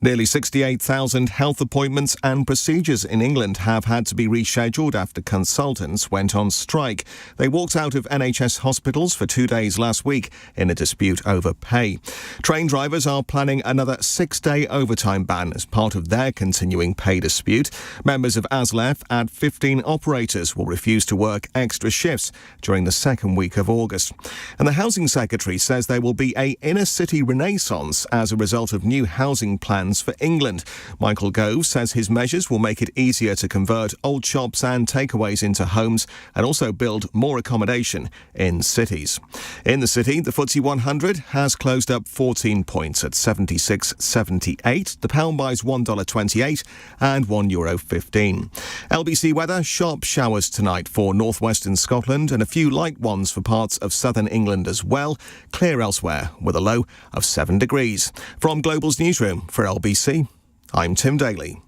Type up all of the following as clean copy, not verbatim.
Nearly 68,000 health appointments and procedures in England have had to be rescheduled after consultants went on strike. They walked out of NHS hospitals for 2 days last week in a dispute over pay. Train drivers are planning another 6-day overtime ban as part of their continuing pay dispute. Members of ASLEF and 15 operators will refuse to work extra shifts during the second week of August. And the Housing Secretary says there will be an inner-city renaissance as a result of new housing plans for England. Michael Gove says his measures will make it easier to convert old shops and takeaways into homes and also build more accommodation in cities. In the city, the FTSE 100 has closed up 14 points at 76.78. The pound buys $1.28 and €1.15. LBC weather, sharp showers tonight for northwestern Scotland and a few light ones for parts of southern England as well. Clear elsewhere with a low of 7 degrees. From Global's newsroom for LBC, I'm Tim Daly.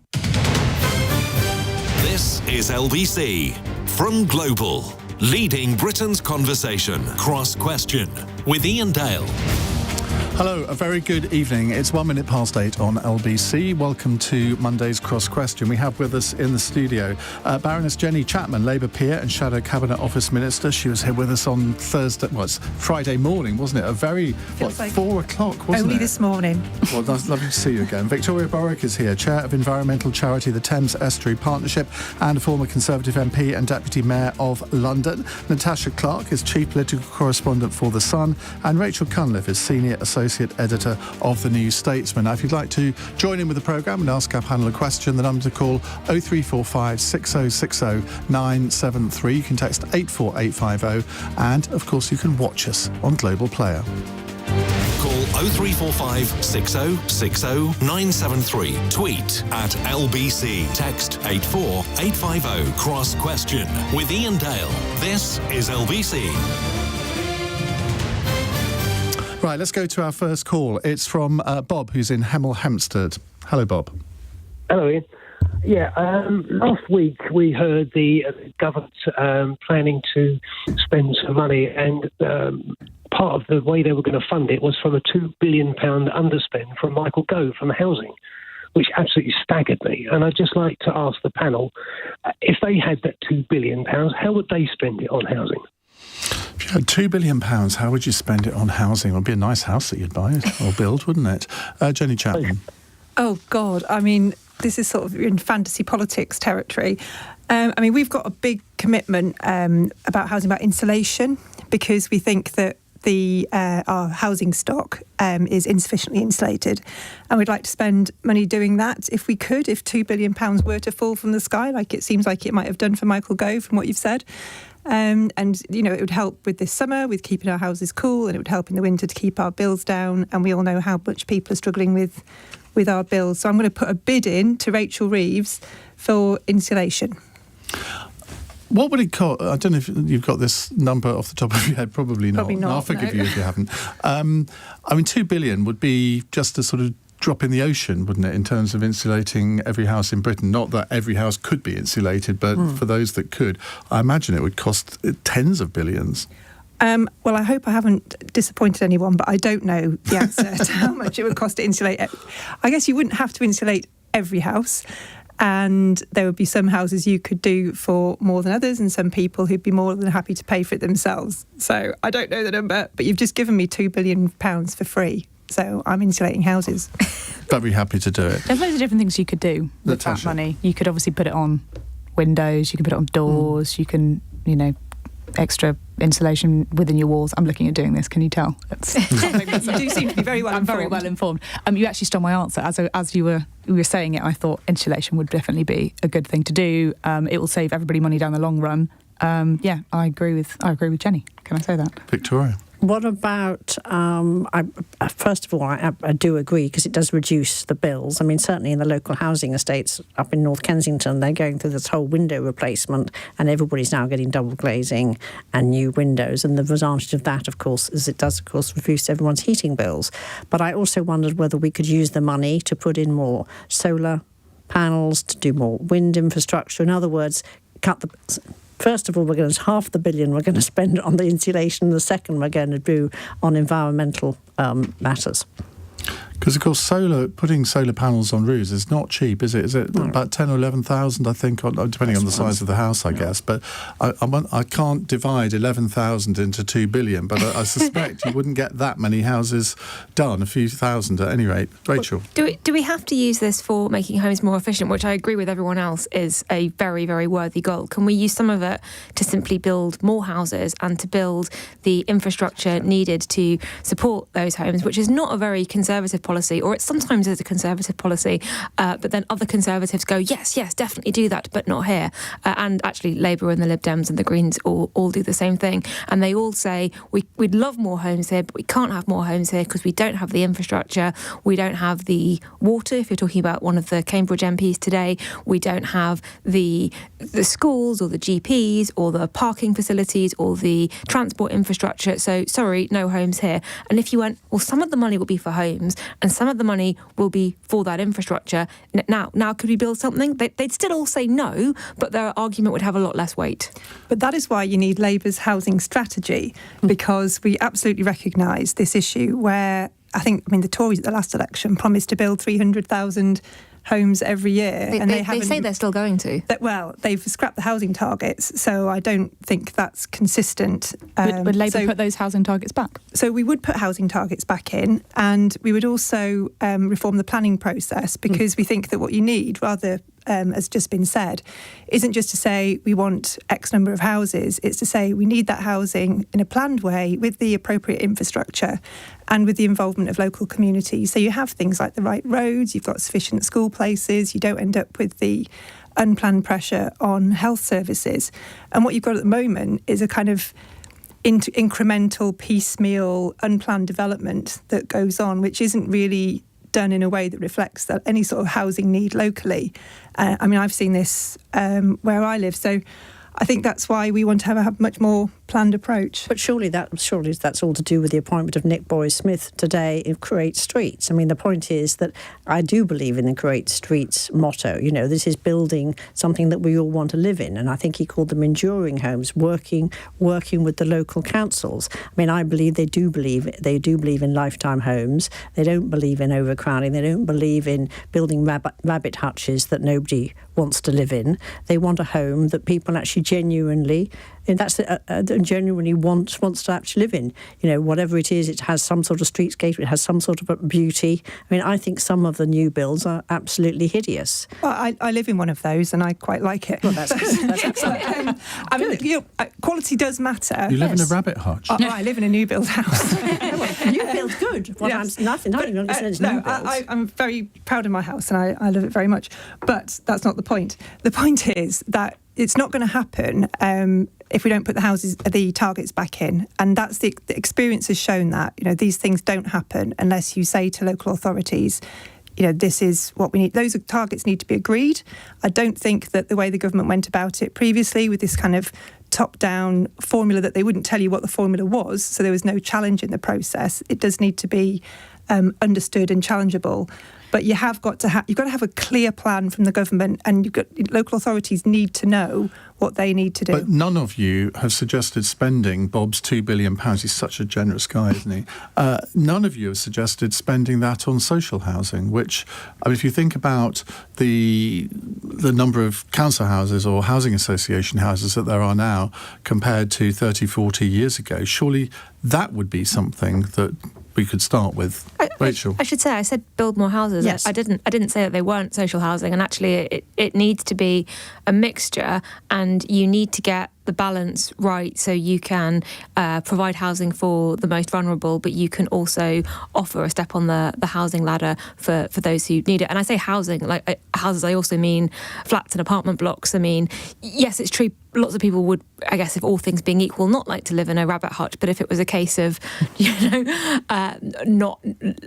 This is LBC from Global, leading Britain's conversation. Cross Question with Iain Dale. Hello, a very good evening. It's 8:01 on LBC. Welcome to Monday's Cross Question. We have with us in the studio Baroness Jenny Chapman, Labour peer and Shadow Cabinet Office Minister. She was here with us on Thursday, well, it's Friday morning, wasn't it? A very, 4 o'clock, wasn't it? Only this morning. Well, nice, lovely to see you again. Victoria Borwick is here, Chair of environmental charity the Thames Estuary Partnership and a former Conservative MP and Deputy Mayor of London. Natasha Clark is Chief Political Correspondent for The Sun, and Rachel Cunliffe is Senior Associate Editor of the New Statesman. Now, if you'd like to join in with the programme and ask our panel a question, the number to call 03456 6060 973. You can text 84850, and of course you can watch us on Global Player. Call 0345 6060 973. Tweet at LBC. Text 84850. Cross Question with Iain Dale. This is LBC. Right, let's go to our first call. It's from Bob, who's in Hemel Hempstead. Hello, Bob. Hello, Ian. Yeah, last week we heard the government planning to spend some money, and part of the way they were going to fund it was from a £2 billion underspend from Michael Gove from housing, which absolutely staggered me. And I'd just like to ask the panel, if they had that £2 billion, how would they spend it on housing? If you had £2 billion, how would you spend it on housing? It would be a nice house that you'd buy or build, wouldn't it? Jenny Chapman. Oh, God. I mean, this is sort of in fantasy politics territory. We've got a big commitment about housing, about insulation, because we think that our housing stock is insufficiently insulated, and we'd like to spend money doing that if we could, if £2 billion were to fall from the sky, like it seems like it might have done for Michael Gove from what you've said. And, you know, it would help with this summer with keeping our houses cool, and it would help in the winter to keep our bills down. And we all know how much people are struggling with our bills. So I'm going to put a bid in to Rachel Reeves for insulation. What would it cost? I don't know if you've got this number off the top of your head. Probably not. Probably not. I'll forgive you if you haven't. £2 billion would be just a sort of drop in the ocean, wouldn't it, in terms of insulating every house in Britain? Not that every house could be insulated, but for those that could, I imagine it would cost tens of billions. Well, I hope I haven't disappointed anyone, but I don't know the answer to how much it would cost to insulate. I guess you wouldn't have to insulate every house, and there would be some houses you could do for more than others, and some people who'd be more than happy to pay for it themselves. So I don't know the number, but you've just given me £2 billion for free. So I'm insulating houses. I'd be happy to do it. There's loads of different things you could do with Natasha. that money. You could obviously put it on windows, you can put it on doors, you can, extra insulation within your walls. I'm looking at doing this, can you tell? You do seem to be very well informed. I'm very well informed. You actually stole my answer. As you were saying it, I thought insulation would definitely be a good thing to do. It will save everybody money down the long run. I agree with Jenny. Can I say that? Victoria. What about, first of all, I do agree, because it does reduce the bills. I mean, certainly in the local housing estates up in North Kensington, they're going through this whole window replacement, and everybody's now getting double glazing and new windows. And the advantage of that, of course, is it does, of course, reduce everyone's heating bills. But I also wondered whether we could use the money to put in more solar panels, to do more wind infrastructure. In other words, First of all, we're going to half the billion we're going to spend on the insulation. The second we're going to do on environmental matters. Because, of course, putting solar panels on roofs is not cheap, is it? Is it about 10 or 11,000, I think, depending on the size of the house, I guess. But I can't divide 11,000 into 2 billion, but I suspect you wouldn't get that many houses done, a few thousand at any rate. Rachel? Do we have to use this for making homes more efficient, which I agree with everyone else is a very, very worthy goal? Can we use some of it to simply build more houses and to build the infrastructure needed to support those homes, which is not a very conservative policy, or it sometimes is a conservative policy, but then other Conservatives go, yes, definitely do that, but not here. And actually Labour and the Lib Dems and the Greens all do the same thing. And they all say, we'd love more homes here, but we can't have more homes here because we don't have the infrastructure, we don't have the water, if you're talking about one of the Cambridge MPs today, we don't have the schools or the GPs or the parking facilities or the transport infrastructure. So, sorry, no homes here. And if you went, well, some of the money will be for homes and some of the money will be for that infrastructure. Now, could we build something? They'd still all say no, but their argument would have a lot less weight. But that is why you need Labour's housing strategy, because we absolutely recognise this issue where the Tories at the last election promised to build 300,000 homes every year. They say they're still going to. They've scrapped the housing targets, so I don't think that's consistent. Would Labour put those housing targets back? So we would put housing targets back in, and we would also reform the planning process, because we think that what you need, rather as just been said, isn't just to say we want X number of houses, it's to say we need that housing in a planned way with the appropriate infrastructure and with the involvement of local communities. So you have things like the right roads, you've got sufficient school places, you don't end up with the unplanned pressure on health services. And what you've got at the moment is a kind of incremental, piecemeal, unplanned development that goes on, which isn't really done in a way that reflects that any sort of housing need locally. I've seen this where I live, so I think that's why we want to have a much more planned approach. But surely that's all to do with the appointment of Nick Boys-Smith today in Create Streets. I mean, the point is that I do believe in the Create Streets motto. You know, this is building something that we all want to live in, and I think he called them enduring homes, working with the local councils. I mean, I believe they do believe in lifetime homes. They don't believe in overcrowding. They don't believe in building rabbit hutches that nobody wants to live in. They want a home that people actually genuinely wants to actually live in. You know, whatever it is, it has some sort of streetscape, it has some sort of a beauty. I mean, I think some of the new builds are absolutely hideous. Well, I live in one of those and I quite like it. Well, that's excellent. Quality does matter. You live in a rabbit hutch? I live in a new build house. New build, good. Well, yes. I'm very proud of my house and I love it very much. But that's not the point. The point is that it's not going to happen if we don't put the targets back in, and that's the experience has shown that these things don't happen unless you say to local authorities, this is what we need. Those targets need to be agreed. I don't think that the way the government went about it previously with this kind of top-down formula that they wouldn't tell you what the formula was, so there was no challenge in the process. It does need to be understood and challengeable. But you've got to have a clear plan from the government, and local authorities need to know what they need to do. But none of you have suggested spending Bob's £2 billion. He's such a generous guy, isn't he? None of you have suggested spending that on social housing, which, if you think about the number of council houses or housing association houses that there are now compared to 30, 40 years ago, surely that would be something that we could start with. Rachel? I should say, I said build more houses. Yes. I didn't say that they weren't social housing, and actually it needs to be a mixture, and you need to get the balance right so you can provide housing for the most vulnerable, but you can also offer a step on the housing ladder for those who need it. And I say housing, like houses, I also mean flats and apartment blocks. I mean, yes, it's true, lots of people would, I guess, if all things being equal, not like to live in a rabbit hutch, but if it was a case of, not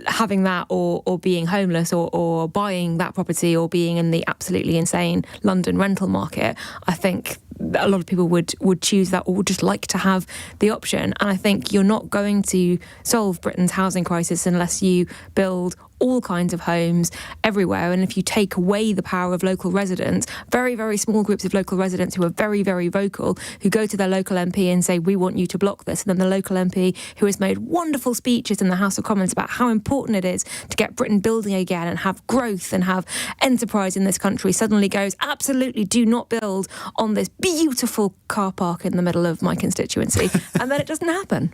having that or being homeless or buying that property or being in the absolutely insane London rental market, I think a lot of people would choose that or would just like to have the option. And I think you're not going to solve Britain's housing crisis unless you build all kinds of homes everywhere. And if you take away the power of local residents, very, very small groups of local residents who are very, very vocal, who go to their local MP and say, we want you to block this. And then the local MP, who has made wonderful speeches in the House of Commons about how important it is to get Britain building again and have growth and have enterprise in this country, suddenly goes, absolutely do not build on this beautiful car park in the middle of my constituency. And then it doesn't happen.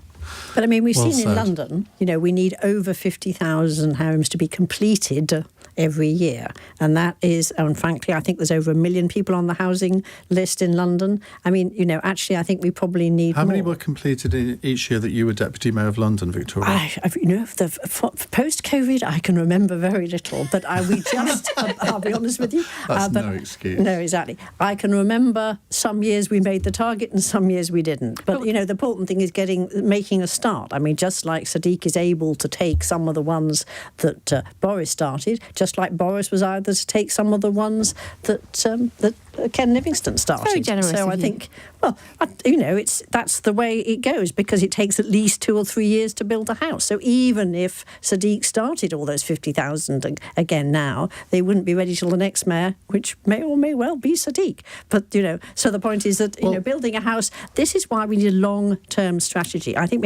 But I mean, we've Well seen said. in London, we need over 50,000 homes to be completed every year. And that is, and frankly, I think there's over 1 million people on the housing list in London. I mean, actually, I think we probably need How more. many were completed in each year that you were Deputy Mayor of London, Victoria? Post-COVID, I can remember very little. But I'll be honest with you. That's no excuse. No, exactly. I can remember some years we made the target and some years we didn't. But, the important thing is making a start. I mean, just like Sadiq is able to take some of the ones that Boris started, just like Boris was able to take some of the ones that Ken Livingstone started. Very generous So of I you. think, that's the way it goes, because it takes at least 2 or 3 years to build a house. So even if Sadiq started all those 50,000 again now, they wouldn't be ready till the next mayor, which may or may well be Sadiq. But, so the point is that, building a house, this is why we need a long-term strategy. I think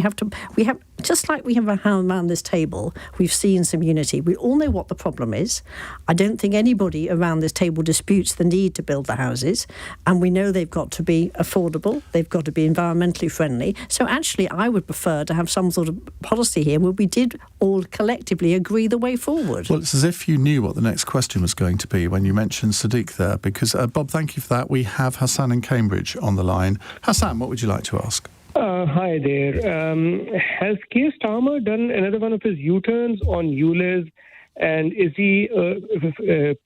we have, just like we have around this table, we've seen some unity. We all know what the problem is. I don't think anybody around this table disputes the need to build the houses, and we know they've got to be affordable, they've got to be environmentally friendly. So actually, I would prefer to have some sort of policy here where we did all collectively agree the way forward. Well, it's as if you knew what the next question was going to be when you mentioned Sadiq there, because, Bob, thank you for that. We have Hassan in Cambridge on the line. Hassan, what would you like to ask? Hi there. Has Keir Starmer done another one of his U-turns on ULEZ, and is he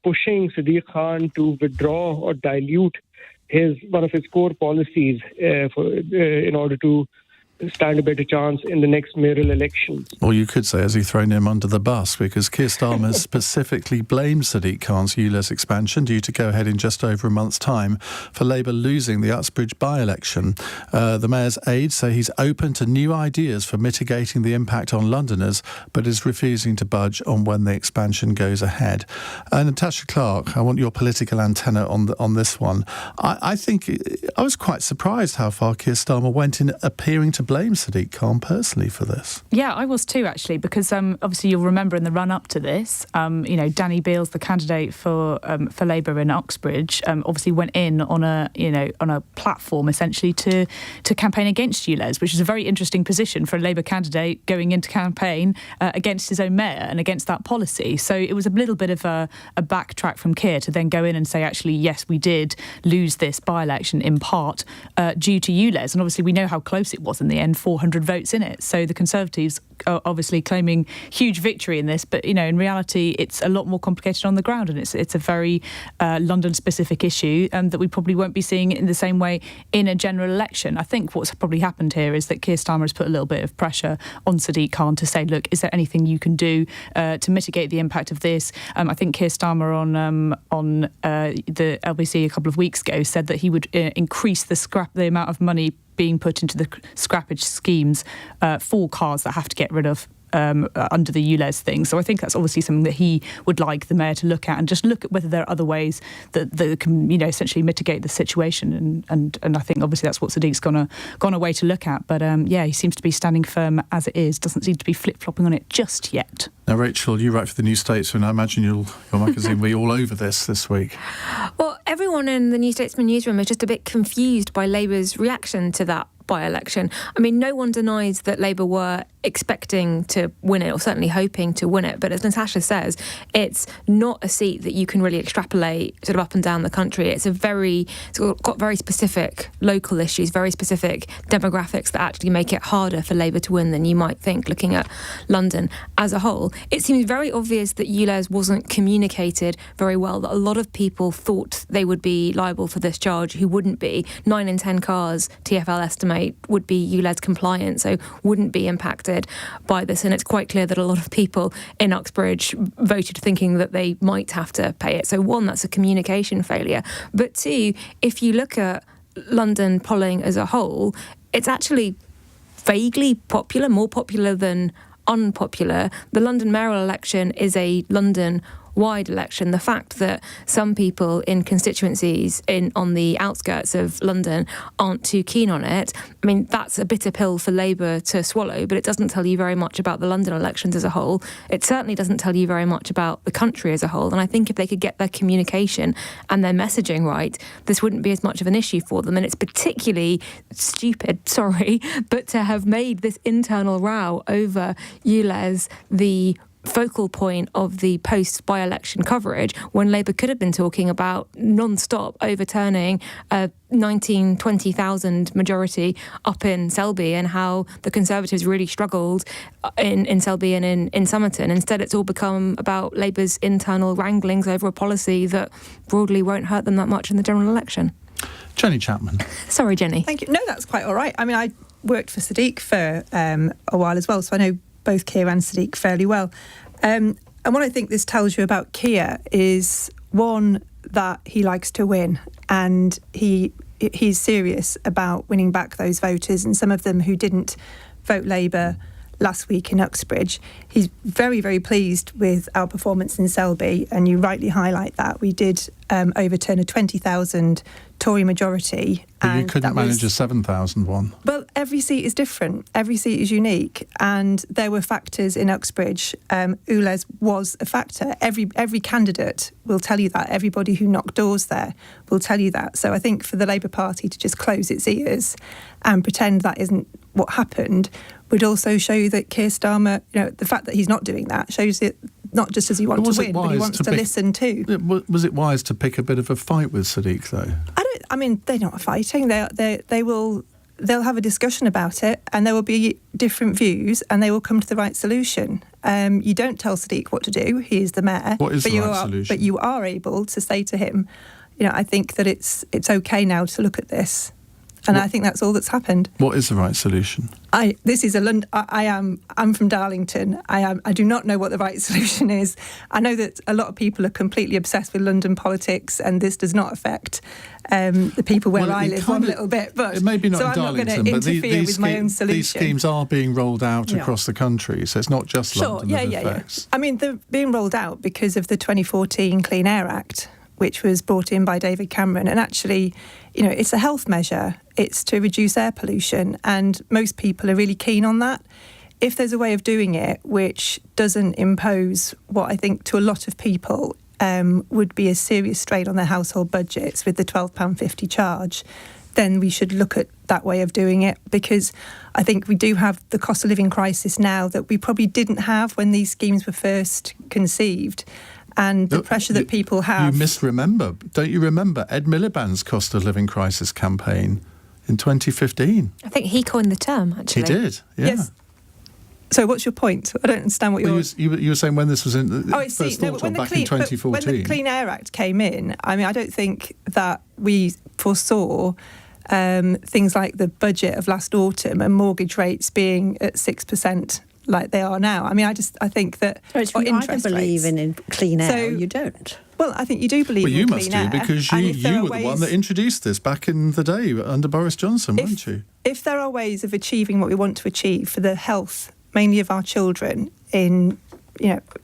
pushing Sadiq Khan to withdraw or dilute one of his core policies in order to stand a better chance in the next mayoral elections? Or you could say, has he thrown him under the bus? Because Keir Starmer specifically blamed Sadiq Khan's ULEZ expansion, due to go ahead in just over a month's time, for Labour losing the Uxbridge by-election. The mayor's aides say he's open to new ideas for mitigating the impact on Londoners, but is refusing to budge on when the expansion goes ahead. Natasha Clark, I want your political antenna on this one. I think I was quite surprised how far Keir Starmer went in appearing to blame Sadiq Khan personally for this. Yeah, I was too, actually, because obviously you'll remember in the run-up to this, Danny Beales, the candidate for Labour in Uxbridge, obviously went in on a platform essentially to campaign against ULEZ, which is a very interesting position for a Labour candidate going into campaign against his own mayor and against that policy. So it was a little bit of a backtrack from Keir to then go in and say, actually, yes, we did lose this by-election in part due to ULEZ, and obviously we know how close it was in the end, 400 votes in it. So the Conservatives are obviously claiming huge victory in this, but in reality it's a lot more complicated on the ground, and it's a very London-specific issue that we probably won't be seeing in the same way in a general election. I think what's probably happened here is that Keir Starmer has put a little bit of pressure on Sadiq Khan to say, look, is there anything you can do to mitigate the impact of this? I think Keir Starmer on the LBC a couple of weeks ago said that he would increase the amount of money being put into the scrappage schemes for cars that have to get rid of under the ULEZ thing. So I think that's obviously something that he would like the mayor to look at, and just look at whether there are other ways that can essentially mitigate the situation. And I think obviously that's what Sadiq's gone away to look at. But he seems to be standing firm as it is. Doesn't seem to be flip-flopping on it just yet. Now, Rachel, you write for the New Statesman. I imagine your magazine will be all over this week. Well, everyone in the New Statesman newsroom is just a bit confused by Labour's reaction to that by-election. I mean, no one denies that Labour were expecting to win it, or certainly hoping to win it. But as Natasha says, it's not a seat that you can really extrapolate sort of up and down the country. It's got very specific local issues, very specific demographics that actually make it harder for Labour to win than you might think, looking at London as a whole. It seems very obvious that ULEZ wasn't communicated very well, that a lot of people thought they would be liable for this charge who wouldn't be. 9 in 10 cars, TfL estimate, would be ULEZ compliant, so wouldn't be impacted by this. And it's quite clear that a lot of people in Uxbridge voted thinking that they might have to pay it. So one, that's a communication failure. But two, if you look at London polling as a whole, it's actually vaguely popular, more popular than unpopular. The London mayoral election is a London-wide election. The fact that some people in constituencies on the outskirts of London aren't too keen on it, I mean, that's a bitter pill for Labour to swallow, but it doesn't tell you very much about the London elections as a whole. It certainly doesn't tell you very much about the country as a whole. And I think if they could get their communication and their messaging right, this wouldn't be as much of an issue for them. And it's particularly stupid, but to have made this internal row over ULEZ the focal point of the post-by-election coverage, when Labour could have been talking about non-stop overturning a 20,000 majority up in Selby and how the Conservatives really struggled in Selby and in Somerton. Instead, it's all become about Labour's internal wranglings over a policy that broadly won't hurt them that much in the general election. Jenny Chapman. Sorry, Jenny. Thank you. No, that's quite all right. I mean, I worked for Sadiq for a while as well, so I know both Keir and Sadiq fairly well. And what I think this tells you about Keir is, one, that he likes to win, and he's serious about winning back those voters, and some of them who didn't vote Labour last week in Uxbridge. He's very, very pleased with our performance in Selby, and you rightly highlight that. We did overturn a 20,000 Tory majority. But you couldn't manage a 7,000 one. Well, every seat is different. Every seat is unique. And there were factors in Uxbridge. ULEZ was a factor. Every candidate will tell you that. Everybody who knocked doors there will tell you that. So I think for the Labour Party to just close its ears and pretend that isn't what happened would also show you that Keir Starmer, the fact that he's not doing that shows it not just does he want to win, but he wants to listen too. Was it wise to pick a bit of a fight with Sadiq, though? I mean, they're not fighting. They'll have a discussion about it, and there will be different views, and they will come to the right solution. You don't tell Sadiq what to do. He is the mayor. What is the right solution? But you are able to say to him, I think that it's okay now to look at this. And I think that's all that's happened. What is the right solution? I'm from Darlington. I do not know what the right solution is. I know that a lot of people are completely obsessed with London politics, and this does not affect the people where I live one little bit. But it may be not so in I'm Darlington, not going to interfere with my own solution. These schemes are being rolled out across the country, so it's not just London that affects. I mean, they're being rolled out because of the 2014 Clean Air Act, which was brought in by David Cameron. And actually, it's a health measure. It's to reduce air pollution. And most people are really keen on that. If there's a way of doing it which doesn't impose what I think to a lot of people would be a serious strain on their household budgets with the £12.50 charge, then we should look at that way of doing it, because I think we do have the cost of living crisis now that we probably didn't have when these schemes were first conceived. And the pressure that people have... You misremember. Don't you remember Ed Miliband's cost of living crisis campaign in 2015? I think he coined the term, actually. He did, yeah. Yes. So what's your point? I don't understand what you were saying when this was in I see. first thought of back in 2014. When the Clean Air Act came in, I mean, I don't think that we foresaw things like the budget of last autumn and mortgage rates being at 6%. Like they are now. I mean, I think that... I don't believe in clean air, you don't. Well, I think you do believe in clean air. Well, you must do, because you were the one that introduced this back in the day under Boris Johnson, weren't you? If there are ways of achieving what we want to achieve for the health, mainly of our children, in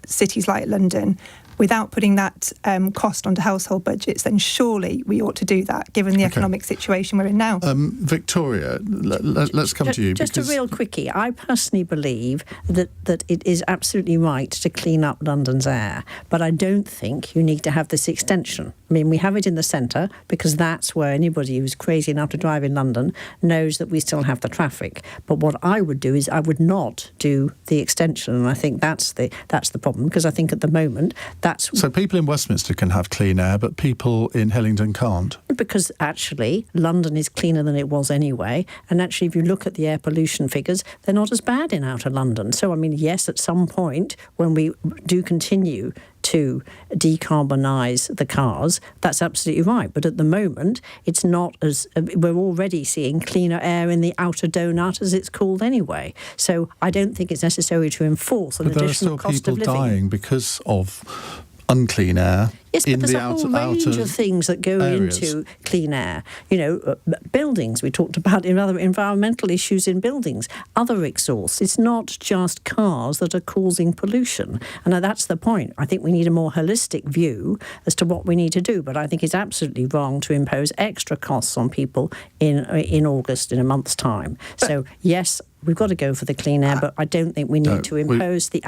cities like London, without putting that cost onto household budgets, then surely we ought to do that, given the economic situation we're in now. Victoria, let's come to you. Just a real quickie. I personally believe that it is absolutely right to clean up London's air, but I don't think you need to have this extension. I mean, we have it in the centre because that's where anybody who's crazy enough to drive in London knows that we still have the traffic. But what I would do is I would not do the extension, and I think that's the problem, because I think at the moment So people in Westminster can have clean air, but people in Hillingdon can't? Because actually, London is cleaner than it was anyway. And actually, if you look at the air pollution figures, they're not as bad in outer London. So, I mean, yes, at some point, when we do continue to decarbonise the cars, that's absolutely right. But at the moment, it's not as... we're already seeing cleaner air in the outer donut, as it's called anyway. So I don't think it's necessary to enforce an additional cost of living. But there are still people dying because of unclean air Yes, but there's a whole range of things that go into clean air. Buildings, we talked about in other environmental issues in buildings, other exhausts. It's not just cars that are causing pollution. And that's the point. I think we need a more holistic view as to what we need to do. But I think it's absolutely wrong to impose extra costs on people in August, in a month's time. So, yes, we've got to go for the clean air, but I don't think we need to impose in the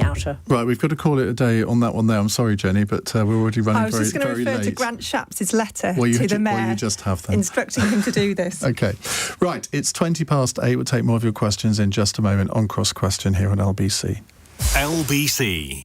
outer. Right, we've got to call it a day on that one there. I'm sorry, Jenny, but we're already running very late. I was just going to refer to Grant Shapps' letter to the Mayor, you just have them, instructing him to do this. OK. Right, it's 8:20. We'll take more of your questions in just a moment on Cross Question here on LBC. LBC.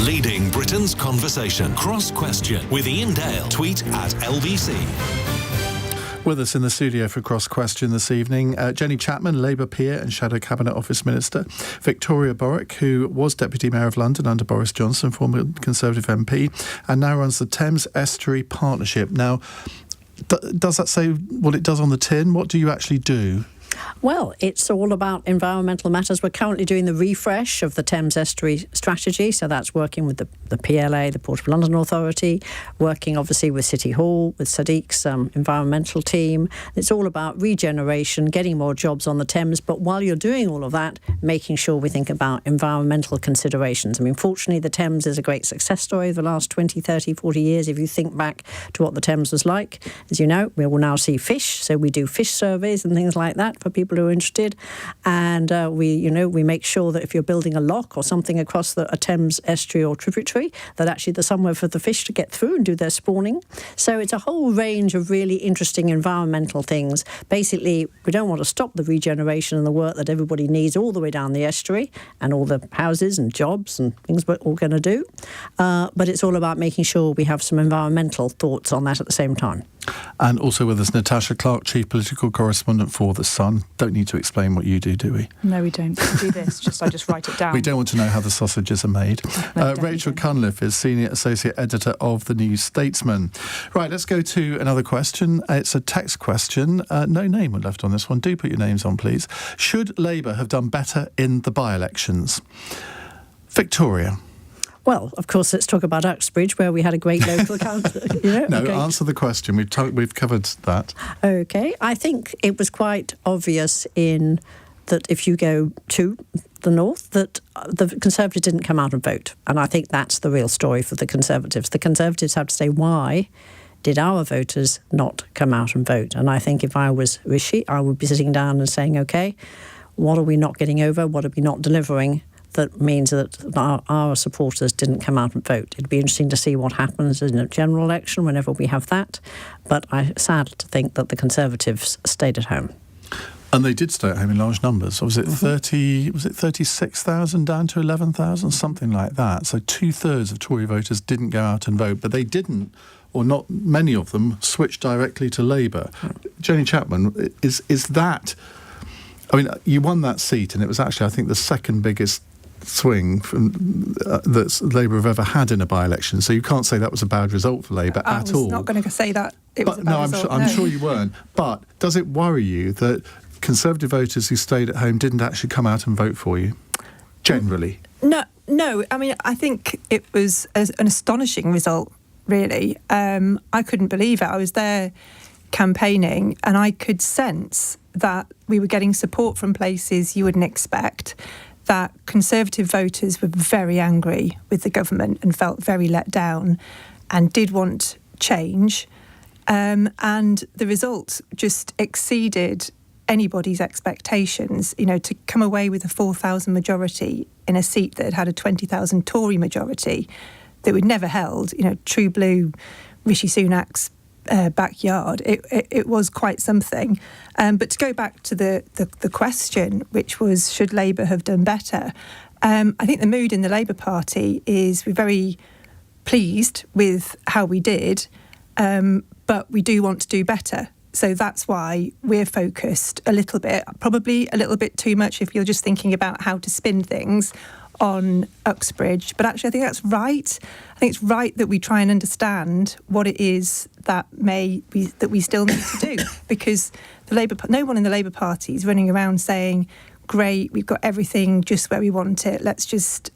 Leading Britain's conversation. Cross Question with Iain Dale. Tweet at LBC. With us in the studio for Cross Question this evening, Jenny Chapman, Labour peer and Shadow Cabinet Office Minister, Victoria Borwick, who was Deputy Mayor of London under Boris Johnson, former Conservative MP, and now runs the Thames Estuary Partnership. Now, does that say what it does on the tin? What do you actually do? Well, it's all about environmental matters. We're currently doing the refresh of the Thames Estuary strategy, so that's working with the PLA, the Port of London Authority, working obviously with City Hall, with Sadiq's environmental team. It's all about regeneration, getting more jobs on the Thames, but while you're doing all of that, making sure we think about environmental considerations. I mean, fortunately, the Thames is a great success story of the last 20, 30, 40 years. If you think back to what the Thames was like, as you know, we will now see fish, so we do fish surveys and things like that for people who are interested, and we make sure that if you're building a lock or something across a Thames estuary or tributary, that actually there's somewhere for the fish to get through and do their spawning. So it's a whole range of really interesting environmental things. Basically, we don't want to stop the regeneration and the work that everybody needs all the way down the estuary and all the houses and jobs and things we're all going to do, but it's all about making sure we have some environmental thoughts on that at the same time. And also with us, Natasha Clark, Chief Political Correspondent for The Sun. Don't need to explain what you do we? No, we don't. We do this. I just write it down. We don't want to know how the sausages are made. No, Rachel Cunliffe is Senior Associate Editor of the New Statesman. Right, let's go to another question. It's a text question. No name was left on this one. Do put your names on, please. Should Labour have done better in the by-elections? Victoria. Well, of course, let's talk about Uxbridge, where we had a great local council. Answer the question. We've covered that. OK. I think it was quite obvious in that if you go to the north, that the Conservatives didn't come out and vote. And I think that's the real story for the Conservatives. The Conservatives have to say, why did our voters not come out and vote? And I think if I was Rishi, I would be sitting down and saying, OK, what are we not getting over? What are we not delivering that means that our supporters didn't come out and vote. It'd be interesting to see what happens in a general election whenever we have that. But I'm sad to think that the Conservatives stayed at home. And they did stay at home in large numbers. Was it 36,000 down to 11,000, something like that? So 2/3 of Tory voters didn't go out and vote, but they didn't, or not many of them, switch directly to Labour. Jenny Chapman, is that? I mean, you won that seat, and it was actually, I think, the second biggest swing that Labour have ever had in a by-election. So you can't say that was a bad result for Labour at all. I was not going to say that it was a bad result. I'm sure you weren't. But does it worry you that Conservative voters who stayed at home didn't actually come out and vote for you, generally? No. I mean, I think it was an astonishing result, really. I couldn't believe it. I was there campaigning, and I could sense that we were getting support from places you wouldn't expect, that Conservative voters were very angry with the government and felt very let down and did want change. And the result just exceeded anybody's expectations. You know, to come away with a 4,000 majority in a seat that had a 20,000 Tory majority that we'd never held, you know, true blue Rishi Sunak's backyard, it was quite something. But to go back to the question, which was, should Labour have done better? I think the mood in the Labour Party is we're very pleased with how we did, but we do want to do better. So that's why we're focused a little bit, probably a little bit too much if you're just thinking about how to spin things, on Uxbridge. But actually I think that's right. I think it's right that we try and understand what it is that we still need to do, because no one in the Labour Party is running around saying, great, we've got everything just where we want it, let's just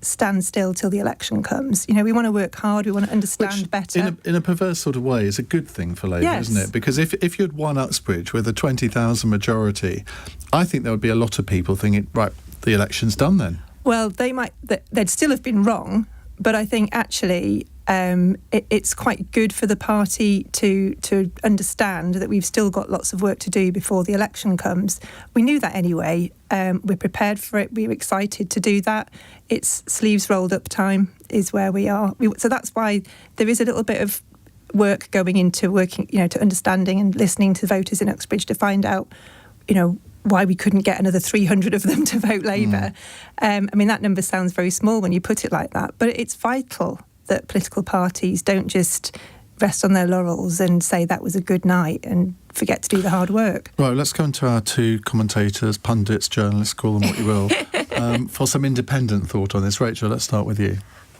stand still till the election comes. You know, we want to work hard, we want to understand better. In a perverse sort of way, is a good thing for Labour, yes, isn't it? Because if you'd won Uxbridge with a 20,000 majority, I think there would be a lot of people thinking, right, the election's done then. Well, they'd still have been wrong, but I think actually it's quite good for the party to understand that we've still got lots of work to do before the election comes. We knew that anyway. We're prepared for it. We're excited to do that. It's sleeves rolled up time is where we are. So that's why there is a little bit of work going into working, you know, to understanding and listening to voters in Uxbridge to find out, you know, why we couldn't get another 300 of them to vote Labour. I mean, that number sounds very small when you put it like that, but it's vital that political parties don't just rest on their laurels and say that was a good night and forget to do the hard work. Right, let's go into our two commentators, pundits, journalists, call them what you will, for some independent thought on this. Rachel, let's start with you.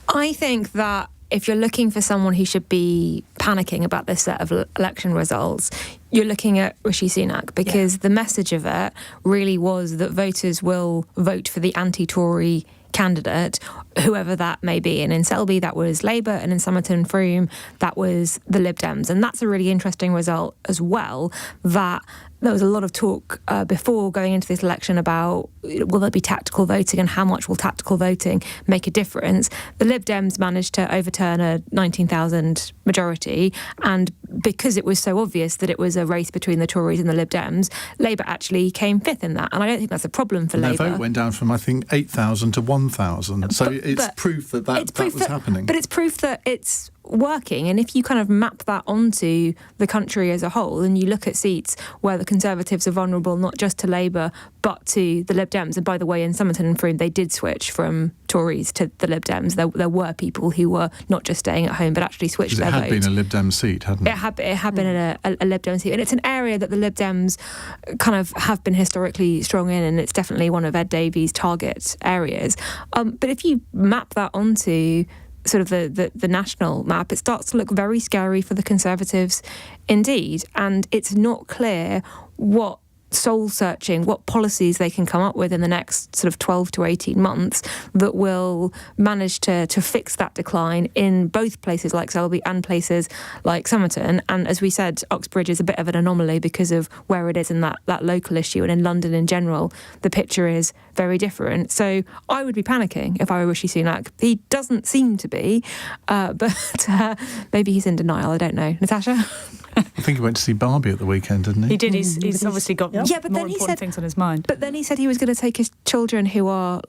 I think that if you're looking for someone who should be panicking about this set of election results, you're looking at Rishi Sunak, because the message of it really was that voters will vote for the anti-Tory candidate, whoever that may be. And in Selby, that was Labour, and in Somerton Froome, that was the Lib Dems. And that's a really interesting result as well, that there was a lot of talk before going into this election about will there be tactical voting and how much will tactical voting make a difference. The Lib Dems managed to overturn a 19,000 majority, and because it was so obvious that it was a race between the Tories and the Lib Dems, Labour actually came fifth in that. And I don't think that's a problem for Labour. Their vote went down from, I think, 8,000 to 1,000. So it's proof that was happening. But it's proof that it's working. And if you kind of map that onto the country as a whole, and you look at seats where the Conservatives are vulnerable not just to Labour but to the Lib Dems, and by the way, in Somerton and Froome they did switch from Tories to the Lib Dems. There were people who were not just staying at home but actually switched their vote. It had been a Lib Dem seat, hadn't it? It had been a Lib Dem seat, and it's an area that the Lib Dems kind of have been historically strong in, and it's definitely one of Ed Davies' target areas. But if you map that onto sort of the national map, it starts to look very scary for the Conservatives indeed. And it's not clear what soul-searching, what policies they can come up with in the next sort of 12 to 18 months that will manage to fix that decline in both places like Selby and places like Somerton. And as we said, Uxbridge is a bit of an anomaly because of where it is in that local issue, and in London in general, the picture is very different. So I would be panicking if I were Rishi Sunak. He doesn't seem to be, but maybe he's in denial, I don't know. Natasha? I think he went to see Barbie at the weekend, didn't he? He did. He's obviously got Yeah, but more then he important said- things on his mind. But then he said he was going to take his children, who are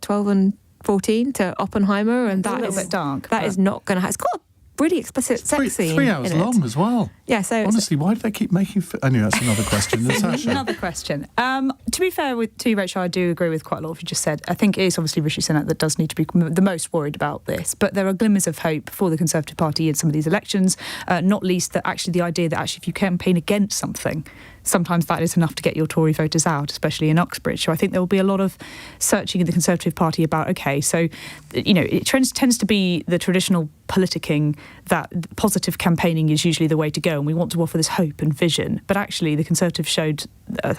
12 and 14, to Oppenheimer, and It's a that little is bit dark. That is not going to. It's got a really explicit sex scene. 3 hours in it. long as well. Yeah. So Honestly, why do they keep making... Anyway, that's another question. Natasha. Another question. To be fair to you, Rachel, I do agree with quite a lot of what you just said. I think it is obviously Rishi Sunak that does need to be the most worried about this. But there are glimmers of hope for the Conservative Party in some of these elections, not least that actually the idea that actually if you campaign against something, sometimes that is enough to get your Tory voters out, especially in Uxbridge. So I think there will be a lot of searching in the Conservative Party about, OK, so, it tends to be the traditional politicking that positive campaigning is usually the way to go, and we want to offer this hope and vision. But actually, the Conservatives showed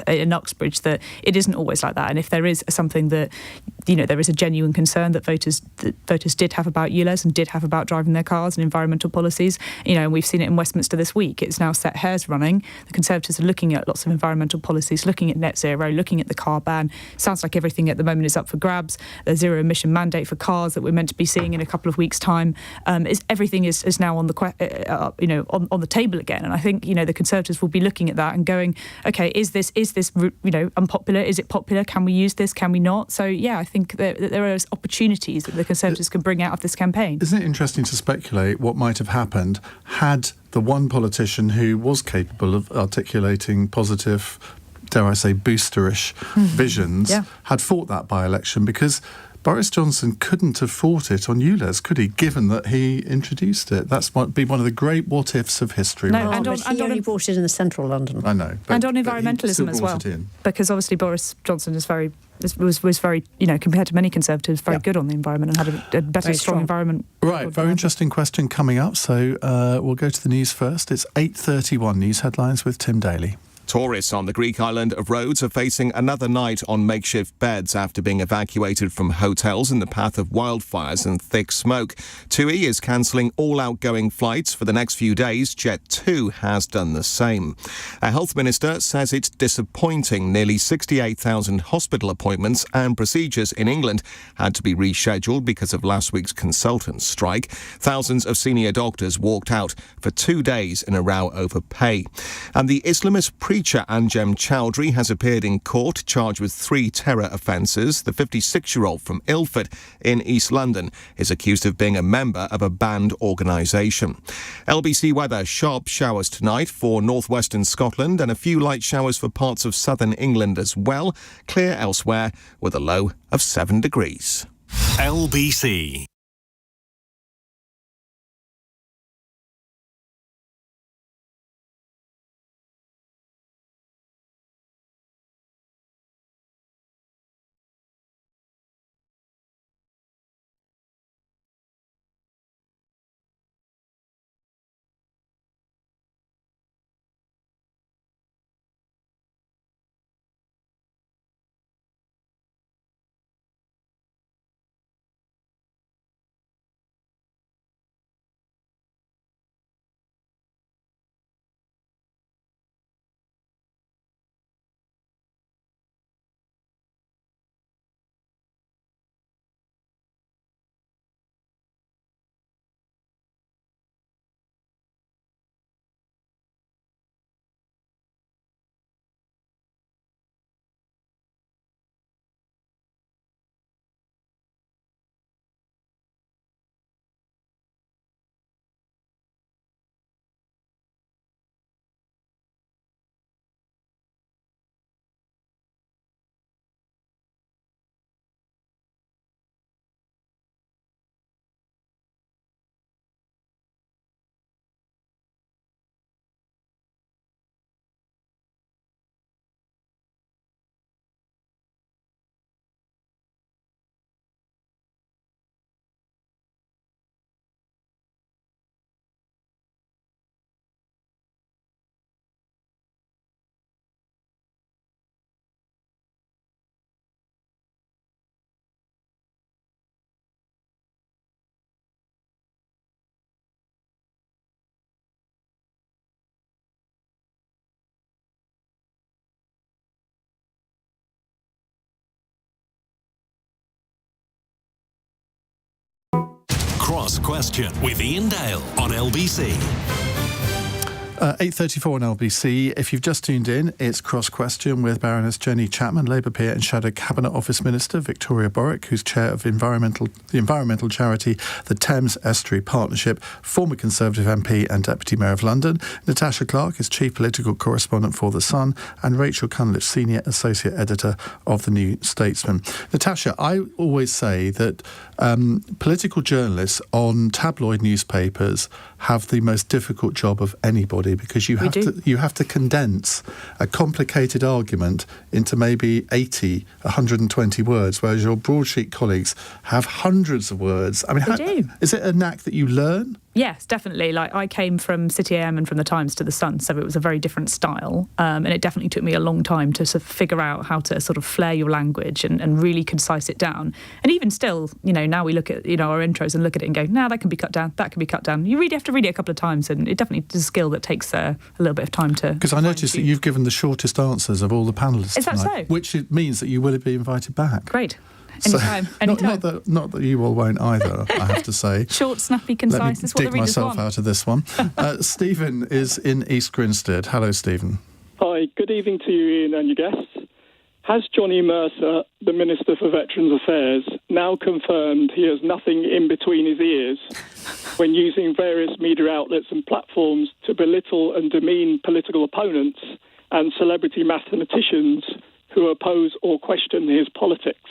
in Uxbridge that it isn't always like that. And if there is something that, there is a genuine concern that voters did have about ULEZ and did have about driving their cars and environmental policies, and we've seen it in Westminster this week. It's now set hairs running. The Conservatives are looking at lots of environmental policies, looking at net zero, looking at the car ban. Sounds like everything at the moment is up for grabs. The zero emission mandate for cars that we're meant to be seeing in a couple of weeks' time. Everything is now on the on the table again. And I think the Conservatives will be looking at that and going, okay, is this unpopular? Is it popular? Can we use this? Can we not? So yeah, I think that there are opportunities that the Conservatives can bring out of this campaign. Isn't it interesting to speculate what might have happened had the one politician who was capable of articulating positive, dare I say, boosterish visions had fought that by-election? Because Boris Johnson couldn't have fought it on ULEZ, could he, given that he introduced it? That's might be one of the great what-ifs of history. No, right? He only brought it in the central London. I know. And on but he environmentalism still as brought well. it in. Because obviously Boris Johnson was very, compared to many Conservatives, very good on the environment and had a better, Very strong strong. environment. Right, very interesting question coming up. So we'll go to the news first. It's 8:31 news headlines with Tim Daly. Tourists on the Greek island of Rhodes are facing another night on makeshift beds after being evacuated from hotels in the path of wildfires and thick smoke. TUI is cancelling all outgoing flights for the next few days. Jet2 has done the same. A health minister says it's disappointing nearly 68,000 hospital appointments and procedures in England had to be rescheduled because of last week's consultants' strike. Thousands of senior doctors walked out for 2 days in a row over pay. And the Islamist preacher Anjem Chowdhury has appeared in court charged with 3 terror offences. The 56-year-old from Ilford in East London is accused of being a member of a banned organisation. LBC weather: sharp showers tonight for northwestern Scotland and a few light showers for parts of southern England as well. Clear elsewhere with a low of 7 degrees. LBC. Cross Question with Iain Dale on LBC. 8:34 on LBC. If you've just tuned in, it's Cross Question with Baroness Jenny Chapman, Labour peer and Shadow Cabinet Office Minister, Victoria Borwick, who's chair of the environmental charity the Thames Estuary Partnership, former Conservative MP and Deputy Mayor of London. Natasha Clark is chief political correspondent for The Sun, and Rachel Cunliffe, senior associate editor of the New Statesman. Natasha, I always say that political journalists on tabloid newspapers have the most difficult job of anybody, because you have to condense a complicated argument into maybe 80, 120 words, whereas your broadsheet colleagues have hundreds of words. I mean, is it a knack that you learn? Yes, definitely. Like, I came from City AM and from the Times to the Sun, so it was a very different style. And it definitely took me a long time to sort of figure out how to sort of flare your language and really concise it down. And even still, now we look at, our intros and look at it and go, that can be cut down, that can be cut down. You really have to read it a couple of times, and it definitely is a skill that takes a little bit of time to... Because I noticed that you've given the shortest answers of all the panellists Is that tonight, so? which means that you will be invited back. Great. Anytime. Not that you all won't either, I have to say. Short, snappy, concise. That's what the readers want. Dig myself out of this one. Stephen is in East Grinstead. Hello, Stephen. Hi, good evening to you, Ian, and your guests. Has Johnny Mercer, the Minister for Veterans Affairs, now confirmed he has nothing in between his ears when using various media outlets and platforms to belittle and demean political opponents and celebrity mathematicians who oppose or question his politics?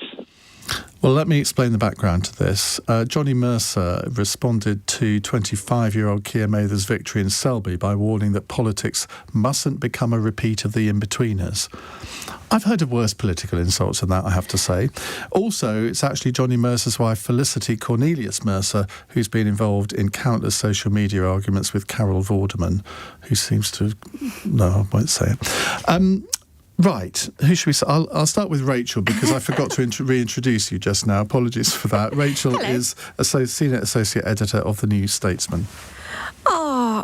Well, let me explain the background to this. Johnny Mercer responded to 25-year-old Keir Mather's victory in Selby by warning that politics mustn't become a repeat of the in-betweeners. I've heard of worse political insults than that, I have to say. Also, it's actually Johnny Mercer's wife, Felicity Cornelius Mercer, who's been involved in countless social media arguments with Carol Vorderman, who seems to... No, I won't say it. Right, who should we say? I'll start with Rachel, because I forgot to reintroduce you just now. Apologies for that. Rachel is senior associate editor of the New Statesman.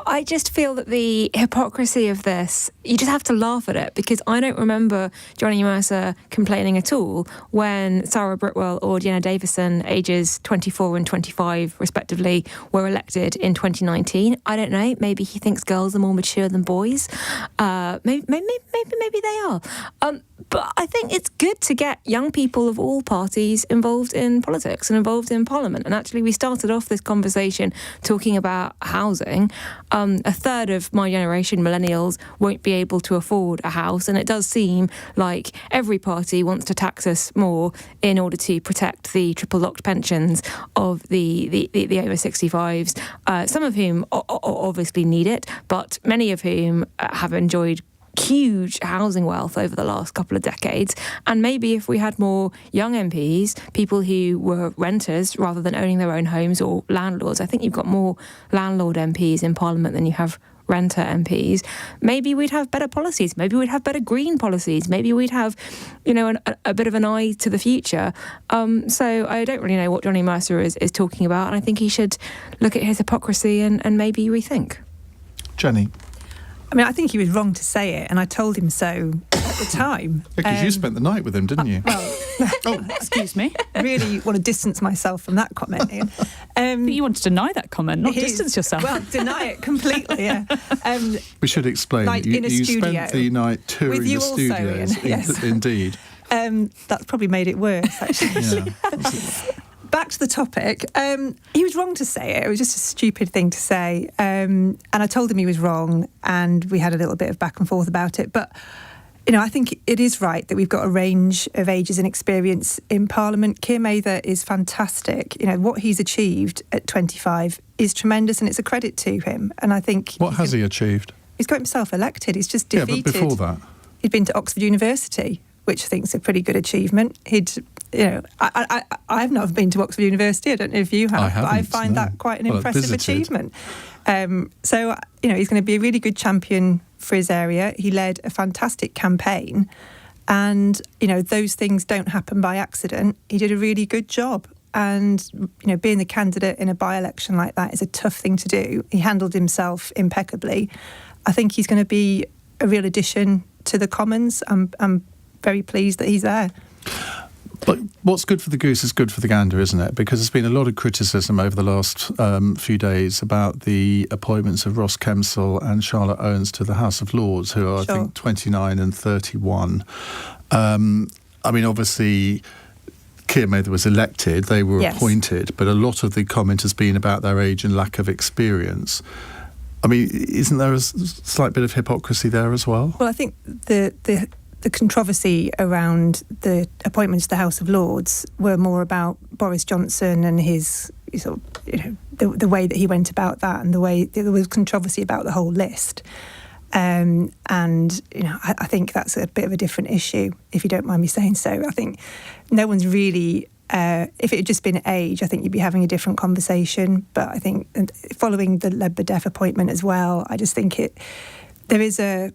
I just feel that the hypocrisy of this, you just have to laugh at it, because I don't remember Johnny Mercer complaining at all when Sarah Britwell or Deanna Davison, ages 24 and 25 respectively, were elected in 2019. I don't know, maybe he thinks girls are more mature than boys. Maybe they are. But I think it's good to get young people of all parties involved in politics and involved in Parliament. And actually, we started off this conversation talking about housing. A third of my generation, millennials, won't be able to afford a house. And it does seem like every party wants to tax us more in order to protect the triple-locked pensions of the over 65s, some of whom obviously need it, but many of whom have enjoyed huge housing wealth over the last couple of decades. And maybe if we had more young MPs, people who were renters rather than owning their own homes, or landlords, I think you've got more landlord MPs in Parliament than you have renter MPs, maybe we'd have better policies, maybe we'd have better green policies, maybe we'd have, a bit of an eye to the future. So I don't really know what Johnny Mercer is talking about, and I think he should look at his hypocrisy and maybe rethink. Jenny? I mean, I think he was wrong to say it, and I told him so at the time. Because you spent the night with him, didn't you? Excuse me. I really want to distance myself from that comment, Ian. But you want to deny that comment, not distance yourself. Well, deny it completely, yeah. We should explain. Like you in a studio, spent the night touring the studios. Ian, yes. Indeed. That's probably made it worse, actually. Yeah. Back to the topic. He was wrong to say it. It was just a stupid thing to say. And I told him he was wrong, and we had a little bit of back and forth about it. But, I think it is right that we've got a range of ages and experience in Parliament. Keir Mather is fantastic. What he's achieved at 25 is tremendous, and it's a credit to him. And I think... What has he achieved? He's got himself elected. He's just defeated... Yeah, but before that? He'd been to Oxford University, which I think is a pretty good achievement. I've not been to Oxford University. I don't know if you have, but I find that quite an impressive achievement. So he's going to be a really good champion for his area. He led a fantastic campaign, and those things don't happen by accident. He did a really good job, and being the candidate in a by-election like that is a tough thing to do. He handled himself impeccably. I think he's going to be a real addition to the Commons. I'm very pleased that he's there. But what's good for the goose is good for the gander, isn't it? Because there's been a lot of criticism over the last few days about the appointments of Ross Kemsell and Charlotte Owens to the House of Lords, who are, I think, 29 and 31. I mean, obviously, Keir Mather was elected, they were appointed, but a lot of the comment has been about their age and lack of experience. I mean, isn't there a slight bit of hypocrisy there as well? Well, I think the controversy around the appointments to the House of Lords were more about Boris Johnson and his sort of, the way that he went about that, and the way there was controversy about the whole list. And I think that's a bit of a different issue, if you don't mind me saying so. I think no one's really. If it had just been age, I think you'd be having a different conversation. But I think following the Ledbedeff appointment as well, I just think there's a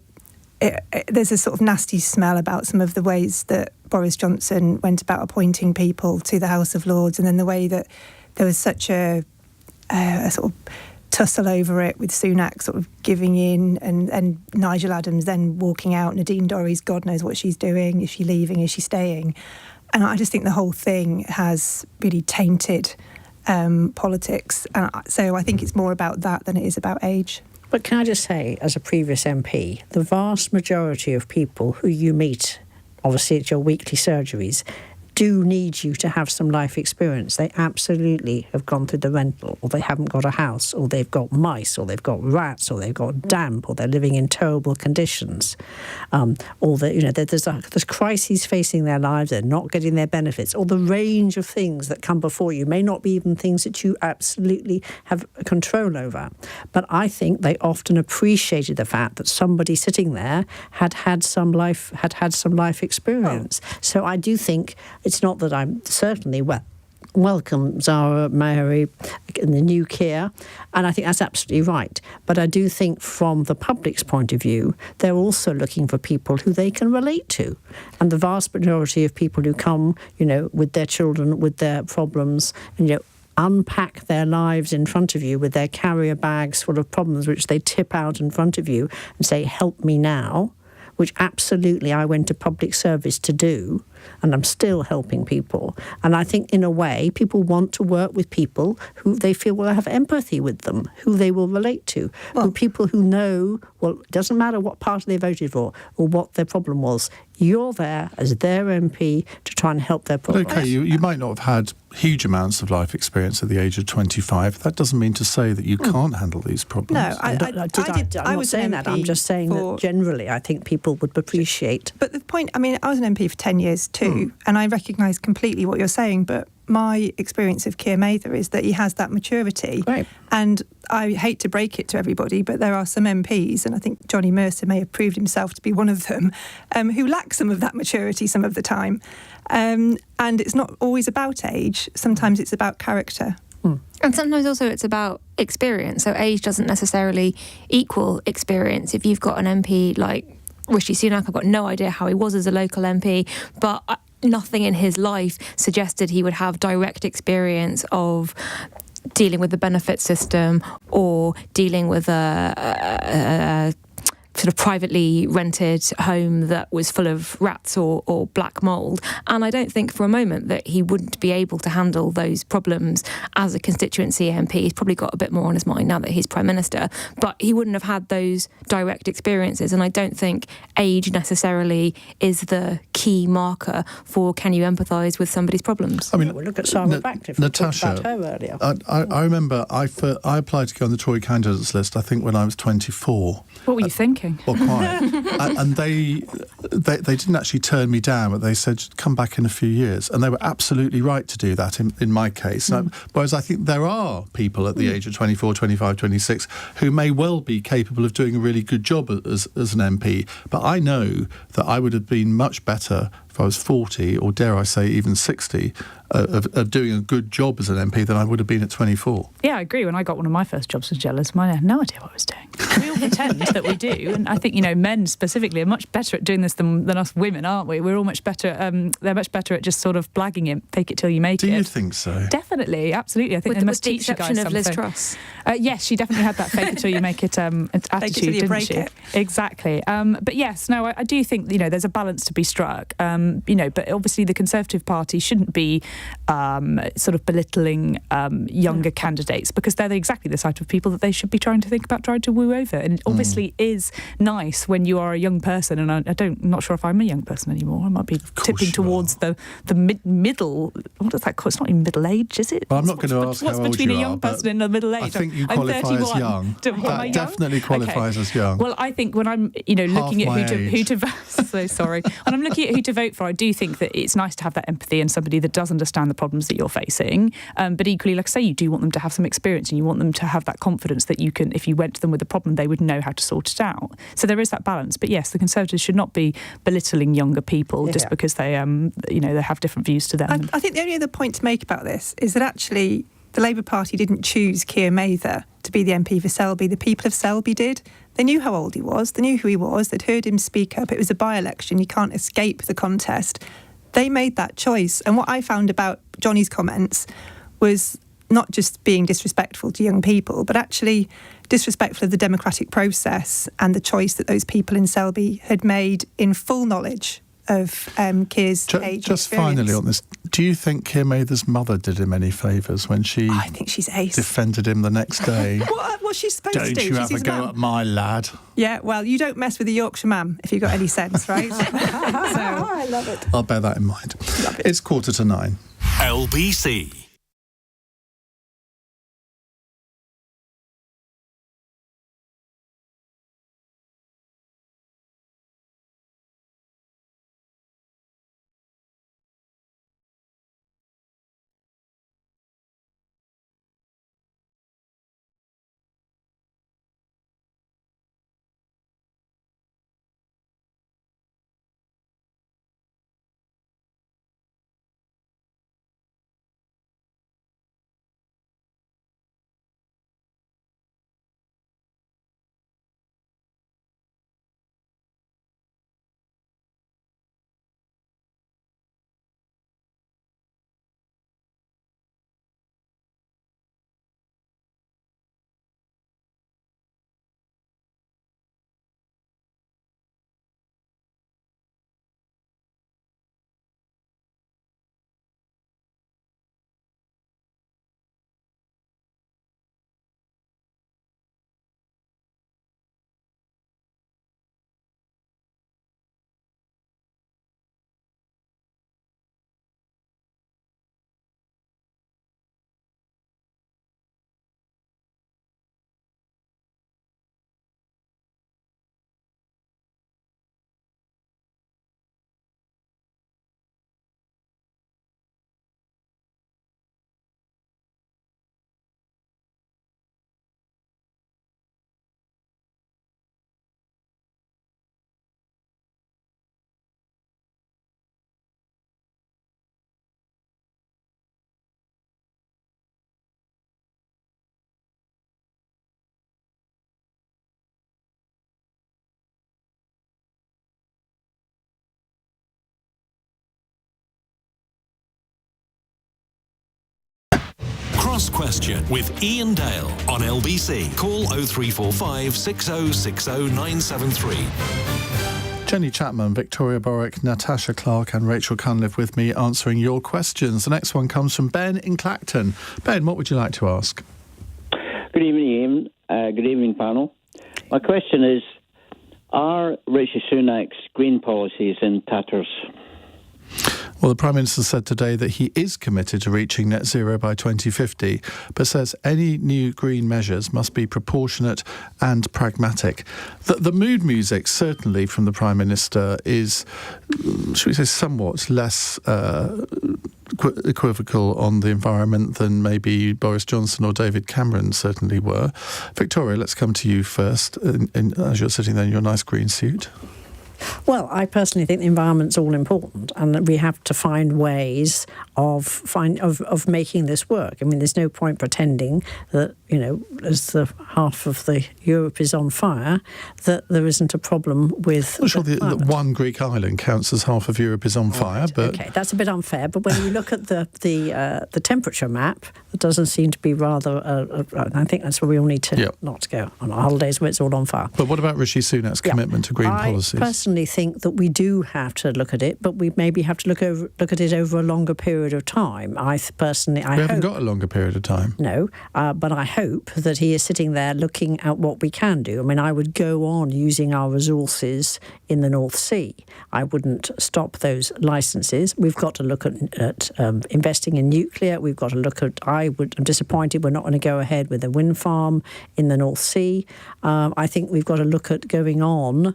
sort of nasty smell about some of the ways that Boris Johnson went about appointing people to the House of Lords, and then the way that there was such a sort of tussle over it, with Sunak sort of giving in and Nigel Adams then walking out. Nadine Dorries, God knows what she's doing. Is she leaving? Is she staying? And I just think the whole thing has really tainted politics. And so I think it's more about that than it is about age. But can I just say, as a previous MP, the vast majority of people who you meet, obviously at your weekly surgeries, do need you to have some life experience. They absolutely have gone through the rental, or they haven't got a house, or they've got mice, or they've got rats, or they've got damp, or they're living in terrible conditions, or there's crises facing their lives. They're not getting their benefits, or the range of things that come before you may not be even things that you absolutely have control over. But I think they often appreciated the fact that somebody sitting there had some life experience. So I do think. It's not that I'm certainly welcome Zara, Mary and the new Keir, and I think that's absolutely right. But I do think from the public's point of view, they're also looking for people who they can relate to. And the vast majority of people who come, with their children, with their problems, and unpack their lives in front of you with their carrier bags full of problems, which they tip out in front of you and say, help me now, which absolutely I went to public service to do, and I'm still helping people. And I think, in a way, people want to work with people who they feel will have empathy with them, who they will relate to, people who know, it doesn't matter what party they voted for or what their problem was. You're there as their MP to try and help their problem. Okay, you might not have had huge amounts of life experience at the age of 25. That doesn't mean to say that you can't handle these problems. No, I'm not saying that. I'm just saying that generally I think people would appreciate. But the point, I was an MP for 10 years too, and I recognise completely what you're saying, but my experience of Keir Mather is that he has that maturity. Right. And I hate to break it to everybody, but there are some MPs, and I think Johnny Mercer may have proved himself to be one of them, who lack some of that maturity some of the time. And it's not always about age. Sometimes it's about character. And sometimes also it's about experience. So age doesn't necessarily equal experience. If you've got an MP like Rishi Sunak, I've got no idea how he was as a local MP, but nothing in his life suggested he would have direct experience of dealing with the benefit system or dealing with a sort of privately rented home that was full of rats or black mould. And I don't think for a moment that he wouldn't be able to handle those problems as a constituency MP. He's probably got a bit more on his mind now that he's Prime Minister, but he wouldn't have had those direct experiences. And I don't think age necessarily is the key marker for can you empathise with somebody's problems. We'll look at Sarah Ratcliffe. Natasha, we talked about her earlier. I remember I applied to go on the Tory candidates list, I think, when I was 24. What were you thinking? Well, quite. And they didn't actually turn me down, but they said, come back in a few years. And they were absolutely right to do that in my case. Whereas I think there are people at the age of 24, 25, 26 who may well be capable of doing a really good job as an MP. But I know that I would have been much better if I was 40, or dare I say even 60, of doing a good job as an MP than I would have been at 24. Yeah, I agree. When I got one of my first jobs as jealous, I had no idea what I was doing. We all pretend that we do, and I think, men specifically are much better at doing this than us women, aren't we? We're all much better, they're much better at just sort of blagging it, fake it till you make it. Do you think so? Definitely, absolutely. I think they must teach you guys something. With the exception of Liz Truss. Yes, she definitely had that fake it till you make it attitude, fake it till you didn't break she? it. Exactly. But yes, no, I do think, there's a balance to be struck. But obviously the Conservative Party shouldn't be sort of belittling younger candidates, because they're exactly the type of people that they should be trying to woo over. And it obviously is nice when you are a young person, and I'm not sure if I'm a young person anymore. I might be tipping towards the middle. What does that call? It's not even middle age, is it? Well, I'm not going to ask what's how old between you a young are, person and a middle age. I think you I'm qualify 31. as young. That definitely qualifies as young. Well, I think when I'm, looking at who to vote, so sorry. When I'm looking at who to vote for, I do think that it's nice to have that empathy and somebody that does understand the problems that you're facing. But equally, like I say, you do want them to have some experience, and you want them to have that confidence that you can, if you went to them with a problem, they would know how to sort it out. So there is that balance. But yes, the Conservatives should not be belittling younger people just because they, they have different views to them. I think the only other point to make about this is that actually the Labour Party didn't choose Keir Mather to be the MP for Selby. The people of Selby did. They knew how old he was. They knew who he was. They'd heard him speak up. It was a by-election. You can't escape the contest. They made that choice. And what I found about Johnny's comments was not just being disrespectful to young people, but actually disrespectful of the democratic process and the choice that those people in Selby had made in full knowledge of Keir's age. Just finally on this, do you think Keir Mather's mother did him any favours when she I think she's ace. defended him the next day? What's she supposed to do? Don't you have a go at my lad? Yeah, well, you don't mess with a Yorkshire mam if you've got any sense, right? I love it. I'll bear that in mind. It's 9:15. LBC. Cross Question with Iain Dale on LBC. Call 0345 6060 973. Jenny Chapman, Victoria Borwick, Natasha Clark and Rachel Cunliffe with me answering your questions. The next one comes from Ben in Clacton. Ben, what would you like to ask? Good evening, Iain. Good evening, panel. My question is, are Rishi Sunak's green policies in tatters? Well, the Prime Minister said today that he is committed to reaching net zero by 2050, but says any new green measures must be proportionate and pragmatic. The mood music, certainly from the Prime Minister, is, should we say, somewhat less equivocal on the environment than maybe Boris Johnson or David Cameron certainly were. Victoria, let's come to you first, as you're sitting there in your nice green suit. Well, I personally think the environment's all important, and we have to find ways of making this work. I mean, there's no point pretending that as the half of the Europe is on fire, that there isn't a problem with. I'm not sure that one Greek island counts as half of Europe is on fire, but okay, that's a bit unfair. But when you look at the temperature map, it doesn't seem to be rather. I think that's where we all need to not go on our holidays where it's all on fire. But what about Rishi Sunak's commitment to green policies? I personally think that we do have to look at it, but we maybe have to look at it over a longer period of time. I haven't got a longer period of time. No, but I hope that he is sitting there looking at what we can do. I mean, I would go on using our resources in the North Sea. I wouldn't stop those licences. We've got to look at investing in nuclear. We've got to look at. I'm disappointed we're not going to go ahead with a wind farm in the North Sea. I think we've got to look at going on.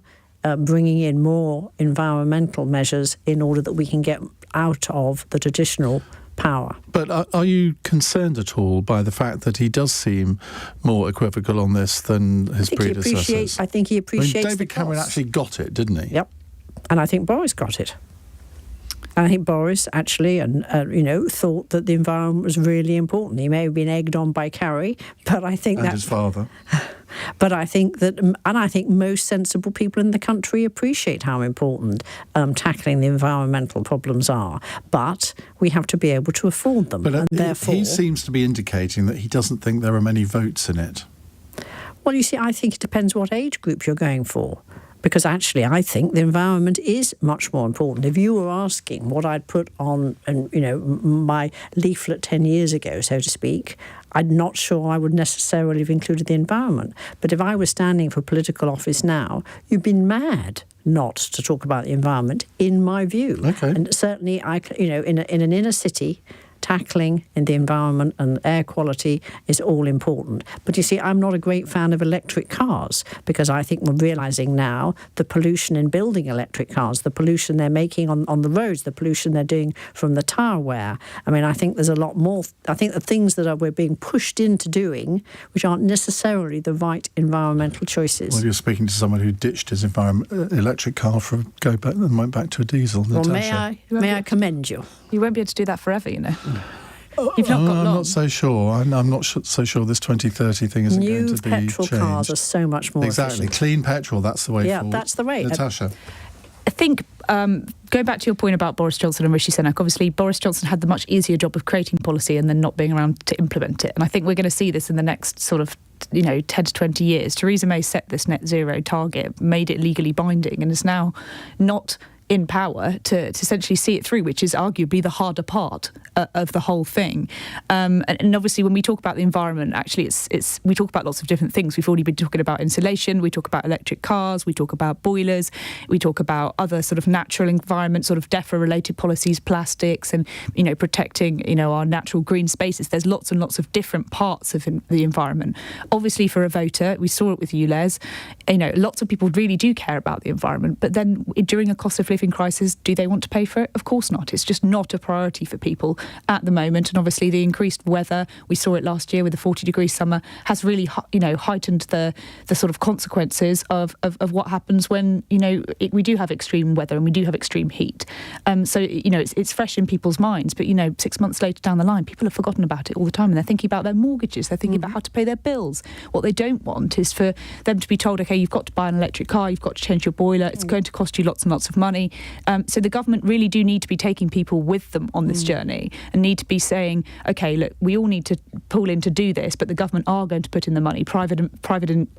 Bringing in more environmental measures in order that we can get out of the traditional power. But are you concerned at all by the fact that he does seem more equivocal on this than his predecessors? I think he appreciates David Cameron actually got it, didn't he? Yep. And I think Boris got it. And I think Boris actually, thought that the environment was really important. He may have been egged on by Carrie, but I think his father. But I think that, and I think most sensible people in the country appreciate how important tackling the environmental problems are. But we have to be able to afford them. But therefore, he seems to be indicating that he doesn't think there are many votes in it. Well, you see, I think it depends what age group you're going for. Because actually, I think the environment is much more important. If you were asking what I'd put on, my leaflet 10 years ago, so to speak, I'm not sure I would necessarily have included the environment. But if I was standing for political office now, you'd be mad not to talk about the environment, in my view. Okay. And certainly, in an inner city, tackling in the environment and air quality is all important. But you see, I'm not a great fan of electric cars because I think we're realising now the pollution in building electric cars, the pollution they're making on the roads, the pollution they're doing from the tyre wear. I mean, I think there's a lot more. I think the things that we're being pushed into doing, which aren't necessarily the right environmental choices. Well, you're speaking to someone who ditched his electric car and went back to a diesel. Well, Natasha. may I commend you? You won't be able to do that forever, You've not got long. I'm not so sure. I'm not so sure this 2030 thing isn't going to be changed. New petrol cars are so much more efficient. Clean petrol, that's the way forward. Yeah, that's the way. Natasha. I think, going back to your point about Boris Johnson and Rishi Sunak, obviously Boris Johnson had the much easier job of creating policy and then not being around to implement it. And I think we're going to see this in the next sort of 10 to 20 years. Theresa May set this net zero target, made it legally binding, and is now not in power to essentially see it through, which is arguably the harder part of the whole thing. And obviously, when we talk about the environment, actually, we talk about lots of different things. We've already been talking about insulation. We talk about electric cars. We talk about boilers. We talk about other sort of natural environment, sort of DEFRA-related policies, plastics, and protecting our natural green spaces. There's lots and lots of different parts of the environment. Obviously, for a voter, we saw it with you, Les. Lots of people really do care about the environment, but then during a cost of living crisis, do they want to pay for it? Of course not. It's just not a priority for people at the moment. And obviously the increased weather, we saw it last year with the 40-degree summer, has really heightened the sort of consequences of what happens when we do have extreme weather and we do have extreme heat. So it's fresh in people's minds, but 6 months later down the line, people have forgotten about it all the time, and they're thinking about their mortgages, they're thinking about how to pay their bills. What they don't want is for them to be told, okay, you've got to buy an electric car, you've got to change your boiler, it's going to cost you lots and lots of money. So the government really do need to be taking people with them on this journey and need to be saying, okay, look, we all need to pull in to do this, but the government are going to put in the money. Private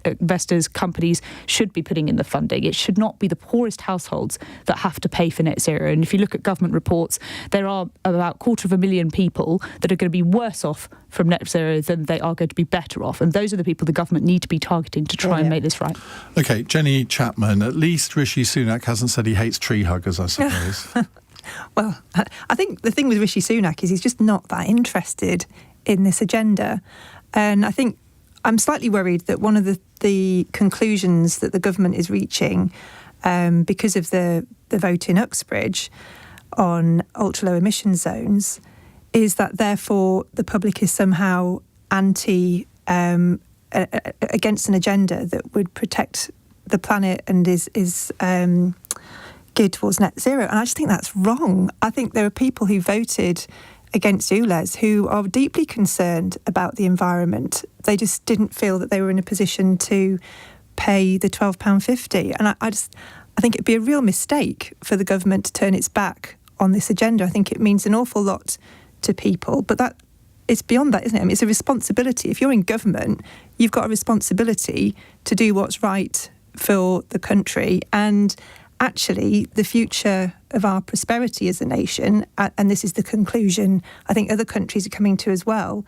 investors, companies should be putting in the funding. It should not be the poorest households that have to pay for net zero. And if you look at government reports, there are about 250,000 people that are going to be worse off from net zero than they are going to be better off. And those are the people the government need to be targeting to try and make this right. OK, Jenny Chapman, at least Rishi Sunak hasn't said he hates tree huggers, I suppose. Well, I think the thing with Rishi Sunak is he's just not that interested in this agenda. And I think I'm slightly worried that one of the conclusions that the government is reaching because of the vote in Uxbridge on ultra-low emission zones is that therefore the public is somehow against an agenda that would protect the planet and is geared towards net zero. And I just think that's wrong. I think there are people who voted against ULEZ who are deeply concerned about the environment. They just didn't feel that they were in a position to pay the £12.50. And I think it'd be a real mistake for the government to turn its back on this agenda. I think it means an awful lot to people, but it's beyond that, isn't it? I mean, it's a responsibility. If you're in government, you've got a responsibility to do what's right for the country. And actually, the future of our prosperity as a nation, and this is the conclusion I think other countries are coming to as well,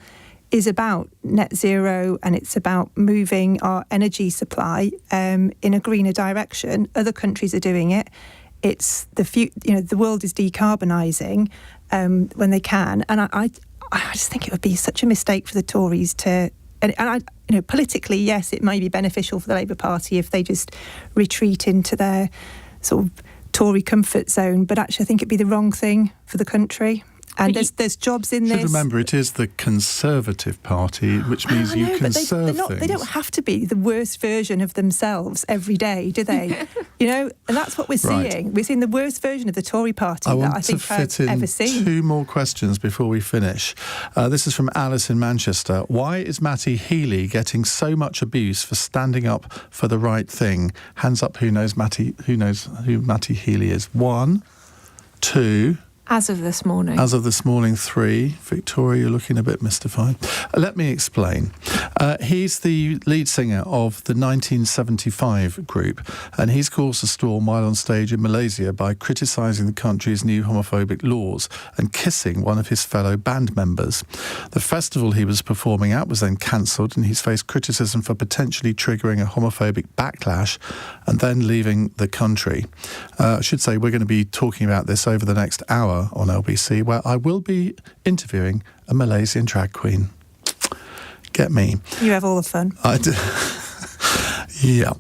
is about net zero, and it's about moving our energy supply in a greener direction. Other countries are doing it. It's the world is decarbonising when they can, and I just think it would be such a mistake for the Tories to. And politically, yes, it may be beneficial for the Labour Party if they just retreat into their sort of Tory comfort zone. But actually, I think it'd be the wrong thing for the country. And there's jobs in this. Remember, it is the Conservative Party, which means you can serve things. They don't have to be the worst version of themselves every day, do they? And that's what we're seeing. Right. We're seeing the worst version of the Tory Party I think I've ever seen. Two more questions before we finish. This is from Alice in Manchester. Why is Matty Healy getting so much abuse for standing up for the right thing? Hands up who knows who Matty Healy is. 1, 2... As of this morning. 3. Victoria, you're looking a bit mystified. Let me explain. He's the lead singer of the 1975 group, and he's caused a storm while on stage in Malaysia by criticising the country's new homophobic laws and kissing one of his fellow band members. The festival he was performing at was then cancelled, and he's faced criticism for potentially triggering a homophobic backlash and then leaving the country. I should say we're going to be talking about this over the next hour on LBC, where I will be interviewing a Malaysian drag queen. Get me. You have all the fun. I do. Yeah.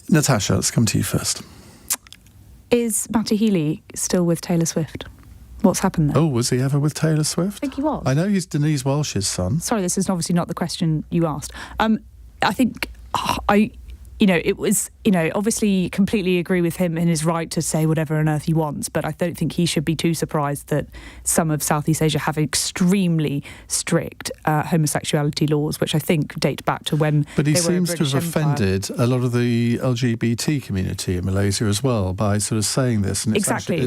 Natasha, let's come to you first. Is Matty Healy still with Taylor Swift? What's happened there? Oh, was he ever with Taylor Swift? I think he was. I know he's Denise Welsh's son. Sorry, this is obviously not the question you asked. I think it was, obviously completely agree with him in his right to say whatever on earth he wants, but I don't think he should be too surprised that some of Southeast Asia have extremely strict homosexuality laws, which I think date back to when But he they were a seems to British have Empire. offended a lot of the LGBT community in Malaysia as well by sort of saying this, and it's actually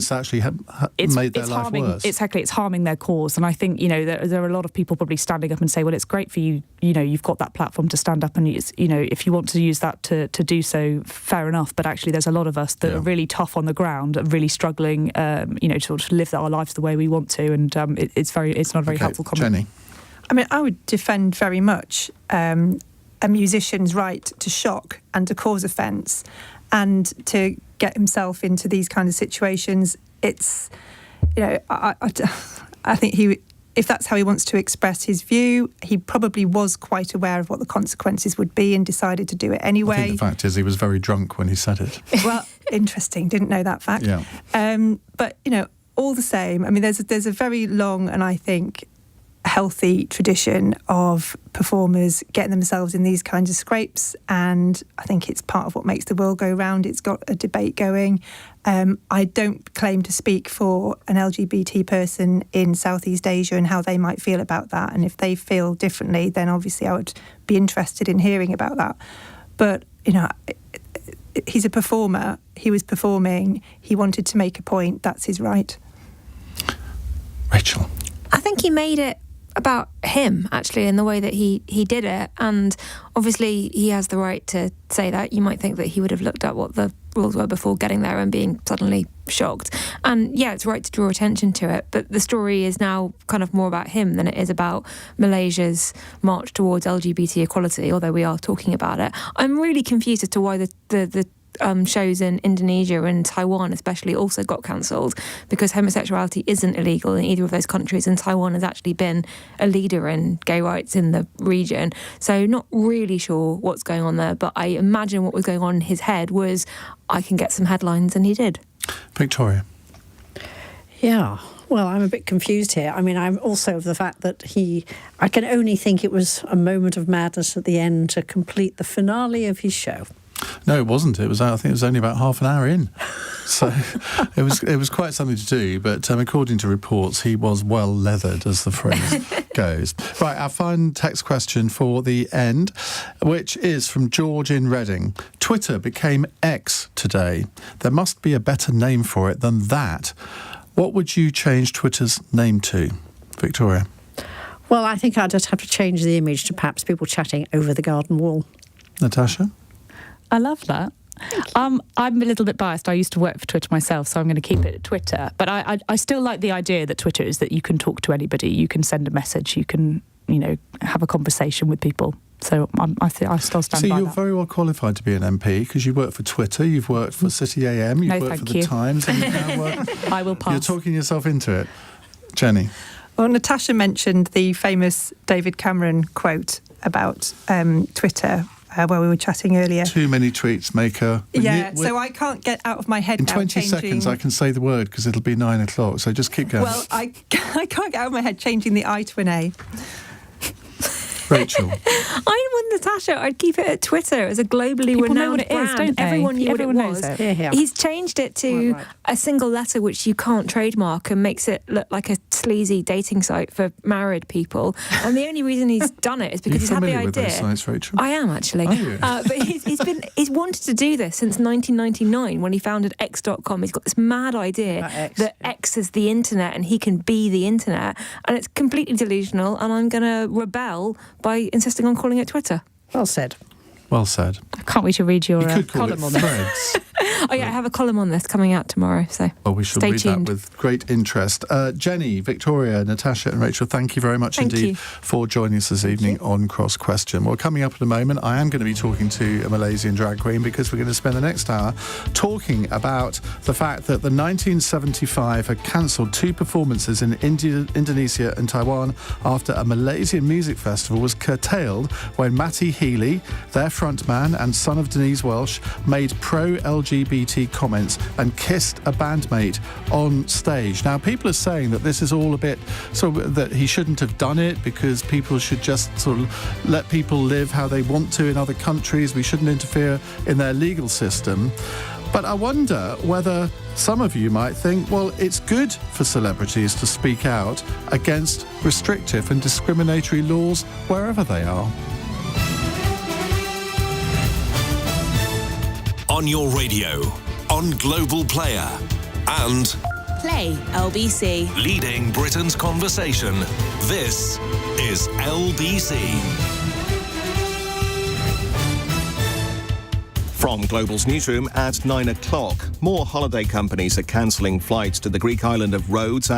made their life worse. Exactly, it's harming their cause, and I think there are a lot of people probably standing up and say, well, it's great for you, you've got that platform to stand up and if you want to use that to do so, fair enough. But actually, there's a lot of us that are really tough on the ground, really struggling, to sort of live our lives the way we want to, and it's not a very helpful comment. Jenny. I mean, I would defend very much a musician's right to shock and to cause offence and to get himself into these kind of situations. It's, I think if that's how he wants to express his view, he probably was quite aware of what the consequences would be and decided to do it anyway. I think the fact is he was very drunk when he said it. Well, interesting. Didn't know that fact. Yeah. But, all the same, I mean, there's a very long and I think healthy tradition of performers getting themselves in these kinds of scrapes, and I think it's part of what makes the world go round. It's got a debate going. I don't claim to speak for an LGBT person in Southeast Asia and how they might feel about that, and if they feel differently, then obviously I would be interested in hearing about that. But, he's a performer. He was performing. He wanted to make a point. That's his right. Rachel. I think he made it about him, actually, in the way that he did it. And obviously he has the right to say that. You might think that he would have looked at what the rules were before getting there and being suddenly shocked. And yeah, it's right to draw attention to it. But the story is now kind of more about him than it is about Malaysia's march towards LGBT equality, although we are talking about it. I'm really confused as to why the shows in Indonesia and Taiwan especially also got cancelled, because homosexuality isn't illegal in either of those countries, and Taiwan has actually been a leader in gay rights in the region. So not really sure what's going on there, but I imagine what was going on in his head was, I can get some headlines, and he did. Victoria. Yeah. Well, I'm a bit confused here. I mean, I'm also of the fact that I can only think it was a moment of madness at the end to complete the finale of his show. No, it wasn't. I think it was only about half an hour in. So it was quite something to do. But according to reports, he was well leathered, as the phrase goes. Right, our final text question for the end, which is from George in Reading. Twitter became X today. There must be a better name for it than that. What would you change Twitter's name to, Victoria? Well, I think I'd just have to change the image to perhaps people chatting over the garden wall. Natasha? I love that. I'm a little bit biased. I used to work for Twitter myself, so I'm going to keep it at Twitter. But I still like the idea that Twitter is that you can talk to anybody, you can send a message, you can, have a conversation with people. So I still stand by that. So you're very well qualified to be an MP because you work for Twitter, you've worked for City AM, you've worked for The Times, and you now work... I will pass. You're talking yourself into it. Jenny? Well, Natasha mentioned the famous David Cameron quote about Twitter, where we were chatting earlier. Too many tweets make a... So I can't get out of my head in now 20 seconds I can say the word because it'll be 9 o'clock, so just keep going. Well, I can't get out of my head changing the I to an A. Rachel. I'm with Natasha. I'd keep it at Twitter as a globally People renowned know what it is, brand. don't they? Everyone knew Everyone what it knows was. it. Yeah. He's changed it to Right. a single letter which you can't trademark and makes it look like a sleazy dating site for married people. And the only reason he's done it is because he's had the familiar idea. with those sites, Rachel? I am actually. Are you? But he's wanted to do this since 1999 when he founded X.com. He's got this mad idea that X is the internet and he can be the internet, and it's completely delusional. And I'm going to rebel by insisting on calling it Twitter. Well said. Well said. I can't wait to read your You could call column it on this. Threads. Oh yeah, I have a column on this coming out tomorrow. So Well, we shall stay read tuned. that with great interest. Jenny, Victoria, Natasha and Rachel, thank you very much Thank indeed you. for joining us this evening on Cross Question. Well, coming up in a moment, I am going to be talking to a Malaysian drag queen because we're going to spend the next hour talking about the fact that the 1975 had cancelled 2 performances in Indonesia and Taiwan after a Malaysian music festival was curtailed when Matty Healy, their frontman and son of Denise Welsh, made pro-LGBT comments and kissed a bandmate on stage. Now, people are saying that this is all a bit that he shouldn't have done it because people should just sort of let people live how they want to in other countries. We shouldn't interfere in their legal system. But I wonder whether some of you might think, well, it's good for celebrities to speak out against restrictive and discriminatory laws wherever they are. On your radio, on Global Player, and Play LBC. leading Britain's conversation. This is LBC. From Global's newsroom at 9 o'clock, more holiday companies are cancelling flights to the Greek island of Rhodes.